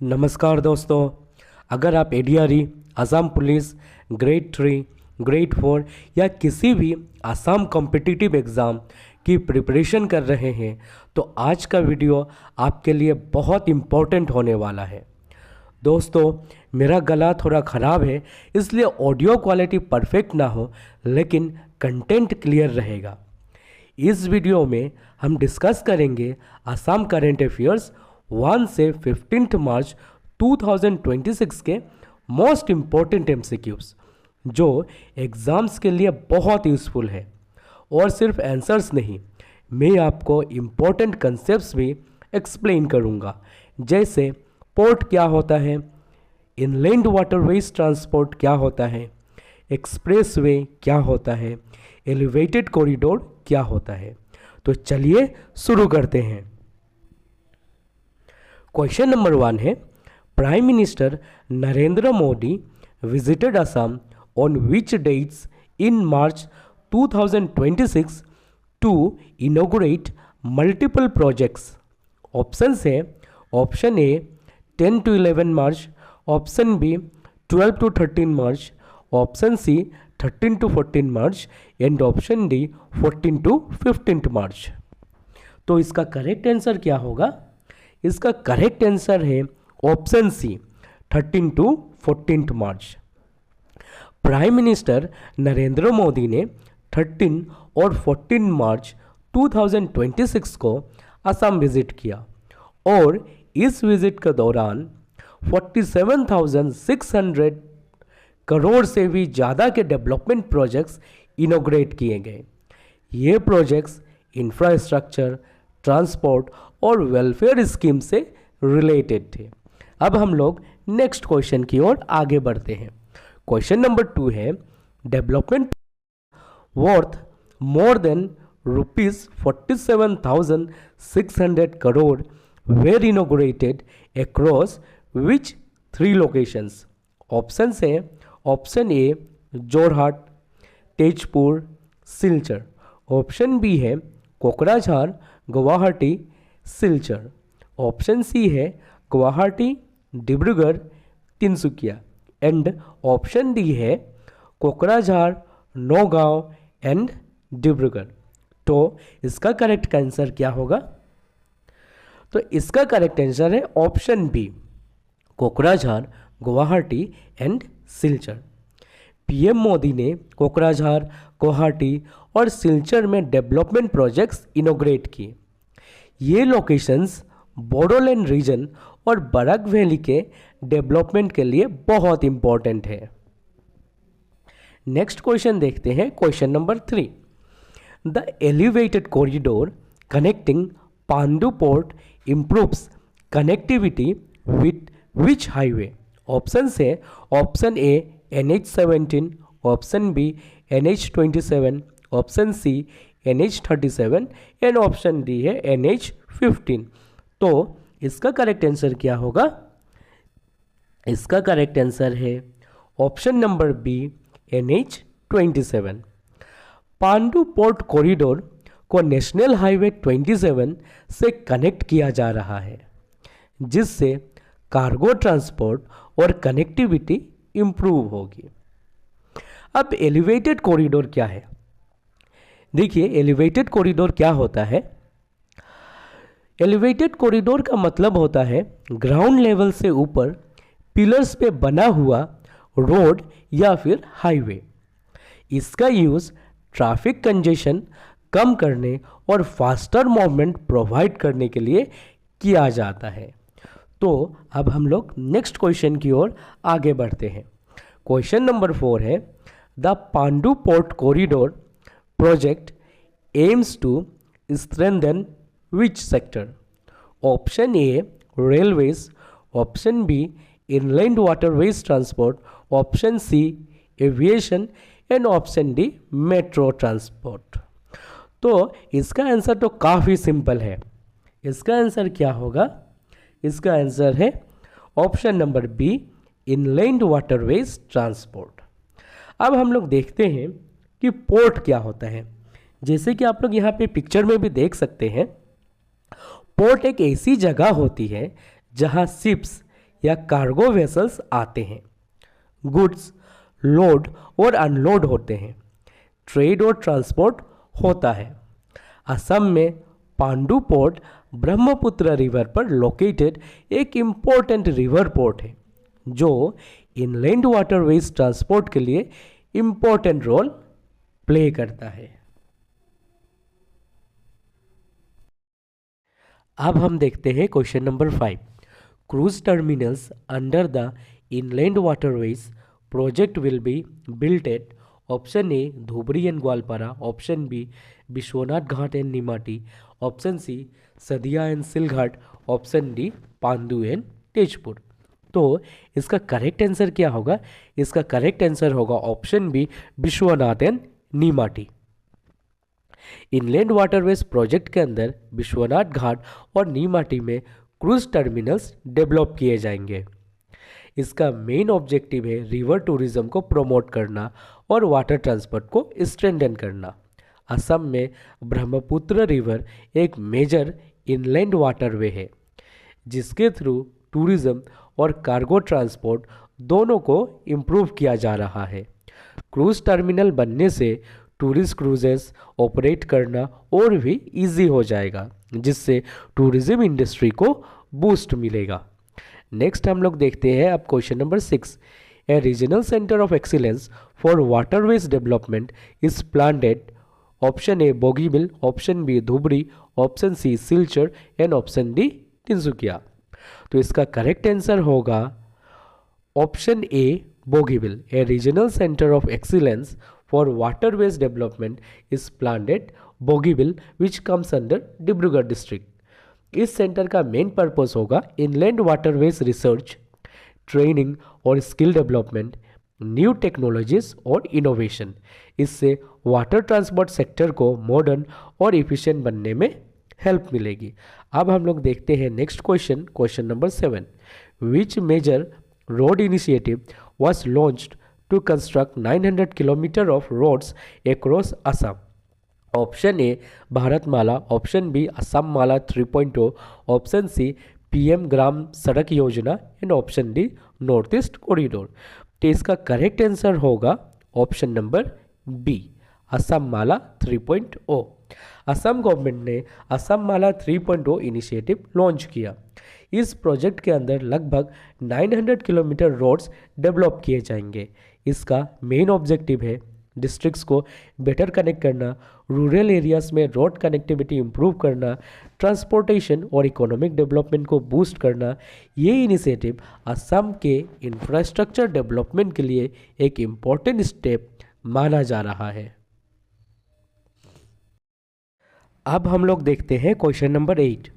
नमस्कार दोस्तों, अगर आप एडीआरई, असम पुलिस, ग्रेड 3, ग्रेड 4 या किसी भी असम कॉम्पिटिटिव एग्ज़ाम की प्रिपरेशन कर रहे हैं तो आज का वीडियो आपके लिए बहुत इम्पोर्टेंट होने वाला है। दोस्तों, मेरा गला थोड़ा ख़राब है इसलिए ऑडियो क्वालिटी परफेक्ट ना हो लेकिन कंटेंट क्लियर रहेगा। इस वीडियो में हम डिस्कस करेंगे असम करेंट अफेयर्स 1 से 15 मार्च 2026 के मोस्ट इम्पॉर्टेंट एमसीक्यूज जो एग्ज़ाम्स के लिए बहुत यूज़फुल है। और सिर्फ आंसर्स नहीं, मैं आपको इम्पोर्टेंट कंसेप्ट्स भी एक्सप्लेन करूँगा, जैसे पोर्ट क्या होता है, इनलैंड वाटरवेज ट्रांसपोर्ट क्या होता है, एक्सप्रेसवे क्या होता है, एलिवेटेड कॉरिडोर क्या होता है। तो चलिए शुरू करते हैं। क्वेश्चन नंबर 1 है, prime minister Narendra Modi visited Assam on which dates in March 2026 to inaugurate multiple projects. Option है option A 10 to 11 March, option B 12 to 13 March, option C 13 to 14 March and option D 14 to 15 March. तो इसका correct answer क्या होगा? इसका correct answer है option C 13 to 14 March. Prime minister Narendra Modi ने 13 और 14 मार्च 2026 को असम विजिट किया और इस विजिट के दौरान 47,600 करोड़ से भी ज़्यादा के डेवलपमेंट प्रोजेक्ट्स इनॉग्रेट किए गए। ये प्रोजेक्ट्स इंफ्रास्ट्रक्चर, ट्रांसपोर्ट और वेलफेयर स्कीम से रिलेटेड थे। अब हम लोग नेक्स्ट क्वेश्चन की ओर आगे बढ़ते हैं। क्वेश्चन नंबर 2 है, development worth more than ₹47,600 crore were inaugurated across which 3 locations. Option है option A Jorhat, Tezpur, Silchar, option B है कोकराझार, गुवाहाटी, सिलचर, ऑप्शन सी है Guwahati, Dibrugarh, Tinsukia and option D है कोकराझार, नौगांव एंड डिब्रूगढ़। तो इसका करेक्ट आंसर क्या होगा? तो इसका करेक्ट आंसर है option B Kokrajhar, Guwahati and Silchar. PM Modi ने कोकराझार, गुवाहाटी और सिलचर में डेवलपमेंट प्रोजेक्ट्स इनॉग्रेट किए। ये लोकेशंस बोडोलैंड रीजन और बराक वैली के डेवलपमेंट के लिए बहुत इंपॉर्टेंट है। नेक्स्ट क्वेश्चन देखते हैं, question number 3। The elevated corridor connecting Pandu port improves connectivity with which highway. Option है option A NH17, option B NH27, option C NH37 and option D है NH15। तो इसका करेक्ट आंसर क्या होगा? इसका करेक्ट आंसर है option number B NH27। Pandu port corridor को national highway 27 से कनेक्ट किया जा रहा है, जिससे कार्गो ट्रांसपोर्ट और कनेक्टिविटी इंप्रूव होगी। अब एलिवेटेड कॉरिडोर क्या है? देखिए, एलिवेटेड कॉरिडोर क्या होता है? एलिवेटेड कॉरिडोर का मतलब होता है ग्राउंड लेवल से ऊपर पिलर्स पे बना हुआ रोड या फिर हाईवे। इसका यूज़ ट्रैफिक कंजेशन कम करने और फास्टर मूवमेंट प्रोवाइड करने के लिए किया जाता है। तो अब हम लोग नेक्स्ट क्वेश्चन की ओर आगे बढ़ते हैं। क्वेश्चन नंबर 4 है, the Pandu port corridor project aims to strengthen which sector. Option A railways, option B inland waterways transport, option C aviation and option D metro transport. तो इसका आंसर तो काफ़ी सिंपल है। इसका आंसर क्या होगा? इसका आंसर है option number B inland waterways transport. अब हम लोग देखते हैं कि पोर्ट क्या होता है। जैसे कि आप लोग यहाँ पे पिक्चर में भी देख सकते हैं, पोर्ट एक ऐसी जगह होती है जहाँ शिप्स या कार्गो वेसल्स आते हैं। गुड्स लोड और अनलोड होते हैं। ट्रेड और ट्रांसपोर्ट होता है। असम में पांडु पोर्ट ब्रह्मपुत्र रिवर पर लोकेटेड एक इम्पोर्टेंट रिवर पोर्ट है जो इनलैंड वाटरवेज ट्रांसपोर्ट के लिए इम्पोर्टेंट रोल प्ले करता है। अब हम देखते हैं question number 5। Cruise terminals under the inland waterways project will be built at option A Dhubri and Goalpara, option B Biswanath Ghat and Neamati, option C Sadiya and Silghat, option D Pandu and Tezpur. तो इसका करेक्ट आंसर क्या होगा? इसका करेक्ट आंसर होगा option B Biswanath and Neamati. Inland waterways project के अंदर विश्वनाथ घाट और निमाटी में क्रूज टर्मिनल्स डेवलप किए जाएंगे। इसका मेन ऑब्जेक्टिव है रिवर टूरिज्म को प्रमोट करना और वाटर ट्रांसपोर्ट को स्ट्रेंथन करना। असम में ब्रह्मपुत्र रिवर एक मेजर इनलैंड वाटरवे है जिसके थ्रू टूरिज्म और कार्गो ट्रांसपोर्ट दोनों को इम्प्रूव किया जा रहा है। क्रूज टर्मिनल बनने से टूरिस्ट क्रूजेस ऑपरेट करना और भी इजी हो जाएगा जिससे टूरिज्म इंडस्ट्री को बूस्ट मिलेगा। नेक्स्ट हम लोग देखते हैं अब question number 6। A regional centre of excellence for waterways development is planned at option A Bogibeel, option B Dhubri, option C Silchar and option D Tinsukia. तो इसका करेक्ट आंसर होगा option A Bogibeel. A regional centre of excellence for waterways development is planned at Bogibeel which comes under Dibrugarh district. इस centre का main purpose होगा inland waterways research, training और skill development, new technologies और innovation. इससे water transport sector को modern और efficient बनने में हेल्प मिलेगी। अब हम लोग देखते हैं next question, question number 7। Which major road initiative was launched to construct 900 kilometre of roads across Assam. Option A Bharatmala, option B Assam Mala 3.0, option C PM Gram Sadak Yojana and option D north east corridor. तो इसका करेक्ट आंसर होगा option number B Assam Mala 3.0। Assam government ने Assam Mala 3.0 initiative launch किया। इस project के अंदर लगभग 900 kilometre roads develop किए जाएंगे। इसका मेन ऑब्जेक्टिव है डिस्ट्रिक्ट्स को बेटर कनेक्ट करना, रूरल एरियाज में रोड कनेक्टिविटी इंप्रूव करना, ट्रांसपोर्टेशन और इकोनॉमिक डेवलपमेंट को बूस्ट करना। ये इनिशिएटिव असम के इंफ्रास्ट्रक्चर डेवलपमेंट के लिए एक इम्पॉर्टेंट स्टेप माना जा रहा है। अब हम लोग देखते हैं question number 8।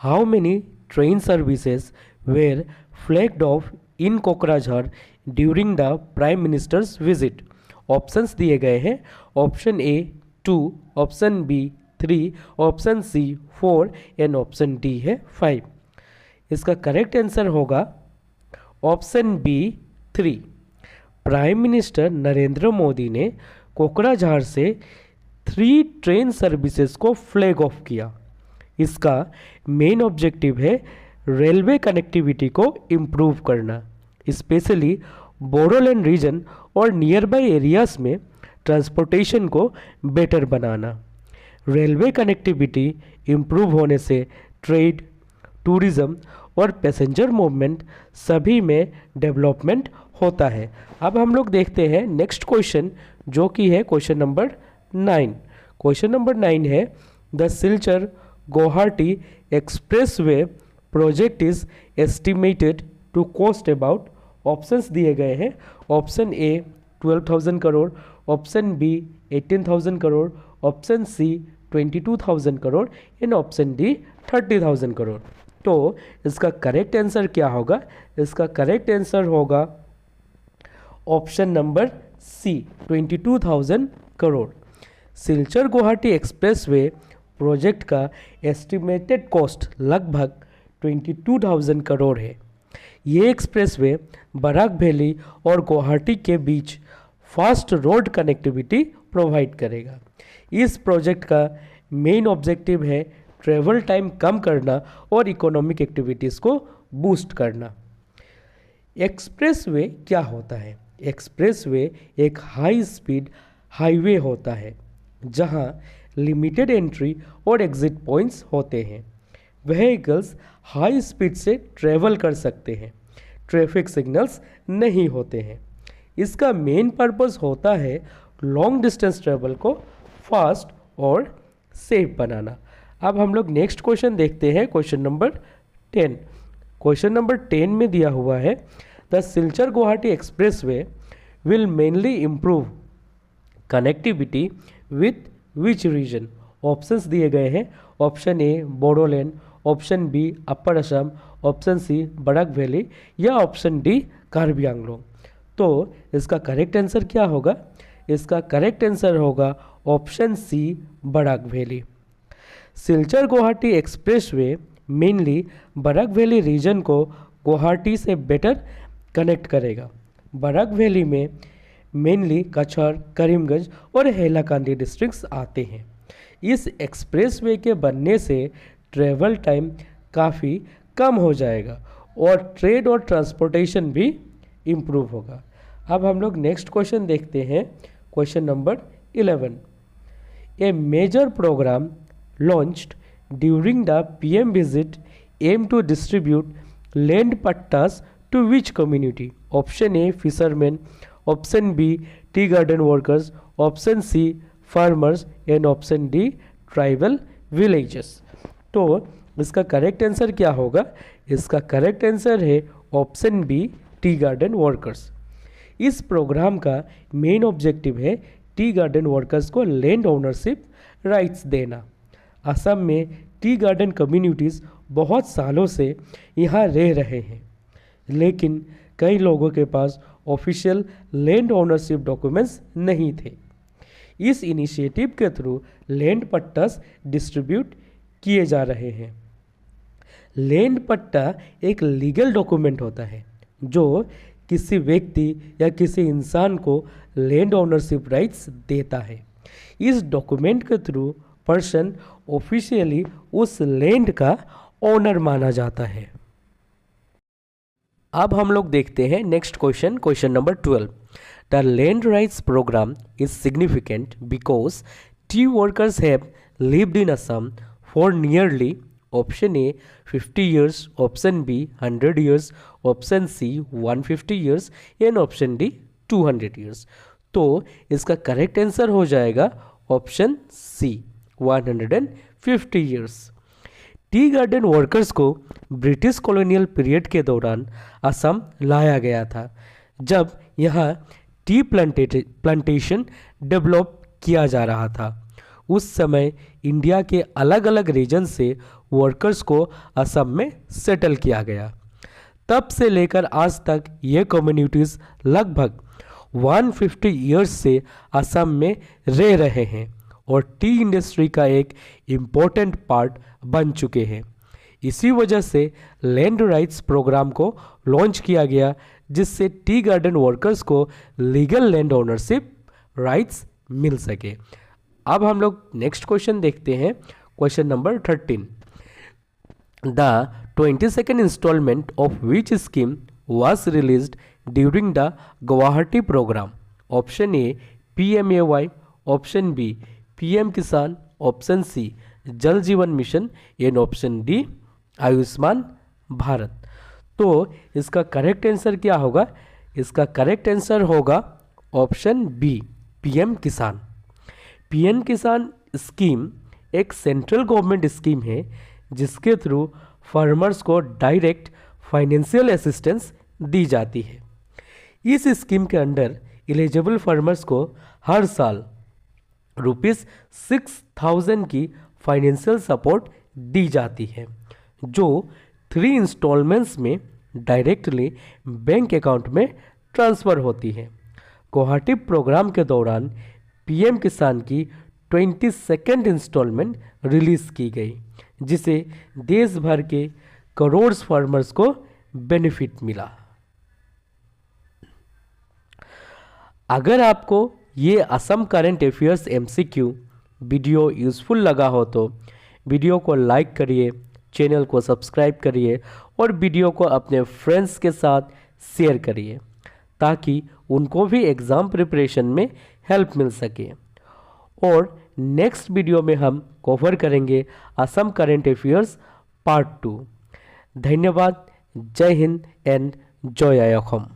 How many train services were flagged off in Kokrajhar during the prime minister's visit. Options दिए गए हैं। Option A 2, option B 3, option C 4 and option D है 5। इसका करेक्ट आंसर होगा option B 3। Prime minister Narendra Modi ने कोकराझार से 3 train services को flag off किया। इसका मेन ऑब्जेक्टिव है रेलवे कनेक्टिविटी को इम्प्रूव करना, स्पेशली बोडोलैंड रीजन और नियर बाई एरियाज में ट्रांसपोर्टेशन को बेटर बनाना। रेलवे कनेक्टिविटी इम्प्रूव होने से ट्रेड, टूरिज्म और पैसेंजर मूवमेंट सभी में डेवलपमेंट होता है। अब हम लोग देखते हैं नेक्स्ट क्वेश्चन जो कि है क्वेश्चन नंबर 9। क्वेश्चन नंबर 9 है the Silchar Guwahati expressway project is estimated to cost about. Options दिए गए हैं। Option A 12,000 crore, option B 18,000 crore, option C 22,000 crore and option D 30,000 crore. तो इसका करेक्ट आंसर क्या होगा? इसका करेक्ट आंसर होगा option number C 22,000 crore. Silchar Guwahati expressway project का एस्टिमेटेड कॉस्ट लगभग 22,000 करोड़ है। ये एक्सप्रेसवे बराक वैली और गुवाहाटी के बीच फास्ट रोड कनेक्टिविटी प्रोवाइड करेगा। इस प्रोजेक्ट का मेन ऑब्जेक्टिव है ट्रेवल टाइम कम करना और इकोनॉमिक एक्टिविटीज़ को बूस्ट करना। एक्सप्रेसवे क्या होता है? एक्सप्रेसवे एक हाई स्पीड हाईवे होता है जहां लिमिटेड एंट्री और एग्जिट पॉइंट्स होते हैं। व्हीकल्स हाई स्पीड से ट्रेवल कर सकते हैं, ट्रैफिक सिग्नल्स नहीं होते हैं। इसका मेन पर्पस होता है लॉन्ग डिस्टेंस ट्रेवल को फास्ट और सेफ बनाना। अब हम लोग नेक्स्ट क्वेश्चन देखते हैं, क्वेश्चन नंबर 10। क्वेश्चन नंबर 10 में दिया हुआ है the Silchar Guwahati expressway will mainly improve connectivity with which region? Options दिए गए हैं। Option A Bodoland, option B upper Assam, option C Barak valley या ऑप्शन डी कार्बी आंगलोंग। तो इसका करेक्ट आंसर क्या होगा? इसका करेक्ट आंसर होगा option C Barak valley. Silchar Guwahati expressway mainly Barak valley region को गुवाहाटी से बेटर कनेक्ट करेगा। बराक वैली में मेनली कछार, करीमगंज और हैलाकांदी डिस्ट्रिक्ट्स आते हैं। इस एक्सप्रेसवे के बनने से ट्रेवल टाइम काफ़ी कम हो जाएगा और ट्रेड और ट्रांसपोर्टेशन भी इम्प्रूव होगा। अब हम लोग नेक्स्ट क्वेश्चन देखते हैं, question number 11। A major program launched during the PM visit aim to distribute land pattas to which community? Option A fishermen, option B tea garden workers, option C farmers and option D tribal villages। तो इसका correct answer क्या होगा? इसका correct answer है option B tea garden workers. इस program का main objective है tea garden workers को लैंड ओनरशिप राइट्स देना। असम में टी गार्डन कम्युनिटीज़ बहुत सालों से यहाँ रह रहे हैं, लेकिन कई लोगों के पास ऑफिशियल लैंड ओनरशिप डॉक्यूमेंट्स नहीं थे। इस इनिशिएटिव के थ्रू लैंड पट्टास डिस्ट्रीब्यूट किए जा रहे हैं। लैंड पट्टा एक लीगल डॉक्यूमेंट होता है जो किसी व्यक्ति या किसी इंसान को लैंड ओनरशिप राइट्स देता है। इस डॉक्यूमेंट के थ्रू पर्सन ऑफिशियली उस लैंड का ओनर माना जाता है। अब हम लोग देखते हैं next question, question number 12। The land rights program is significant because tea workers have lived in Assam for nearly option A 50 years, option B 100 years, option C 150 years and option D 200 years। तो इसका correct answer हो जाएगा option C 150 years। Tea garden workers को British colonial period के दौरान असम लाया गया था, जब यहाँ टी प्लांटेशन डेवलप किया जा रहा था। उस समय इंडिया के अलग अलग रीजन से वर्कर्स को असम में सेटल किया गया। तब से लेकर आज तक ये कम्युनिटीज़ लगभग 150 ईयर्स से असम में रह रहे हैं और टी इंडस्ट्री का एक इम्पोर्टेंट पार्ट बन चुके हैं। इसी वजह से लैंड राइट्स प्रोग्राम को लॉन्च किया गया, जिससे टी गार्डन वर्कर्स को लीगल लैंड ओनरशिप राइट्स मिल सके। अब हम लोग नेक्स्ट क्वेश्चन देखते हैं, question number 13। The 22nd installment of which scheme was released during the Guwahati program? Option A PMAY, option B PM Kisan, option C Jal Jeevan mission and option D Ayushman Bharat. तो इसका correct answer क्या होगा? इसका करेक्ट आंसर होगा option B PM किसान। PM किसान scheme एक central government scheme है जिसके थ्रू फार्मर्स को डायरेक्ट फाइनेंशियल असिस्टेंस दी जाती है। इस स्कीम के अंडर एलिजिबल फार्मर्स को हर साल ₹6,000 की फाइनेंशियल सपोर्ट दी जाती है, जो 3 इंस्टॉलमेंट्स में डायरेक्टली बैंक अकाउंट में ट्रांसफ़र होती है। गुवाहाटी प्रोग्राम के दौरान PM किसान की 22nd इंस्टॉलमेंट रिलीज़ की गई, जिसे देश भर के करोड़ फार्मर्स को बेनिफिट मिला। अगर आपको ये Assam current affairs MCQ video useful लगा हो तो वीडियो को लाइक करिए, चैनल को सब्सक्राइब करिए और वीडियो को अपने फ्रेंड्स के साथ शेयर करिए ताकि उनको भी एग्ज़ाम प्रिपरेशन में हेल्प मिल सके। और नेक्स्ट वीडियो में हम कवर करेंगे असम करेंट अफेयर्स पार्ट 2। धन्यवाद। जय हिंद एंड जय असम।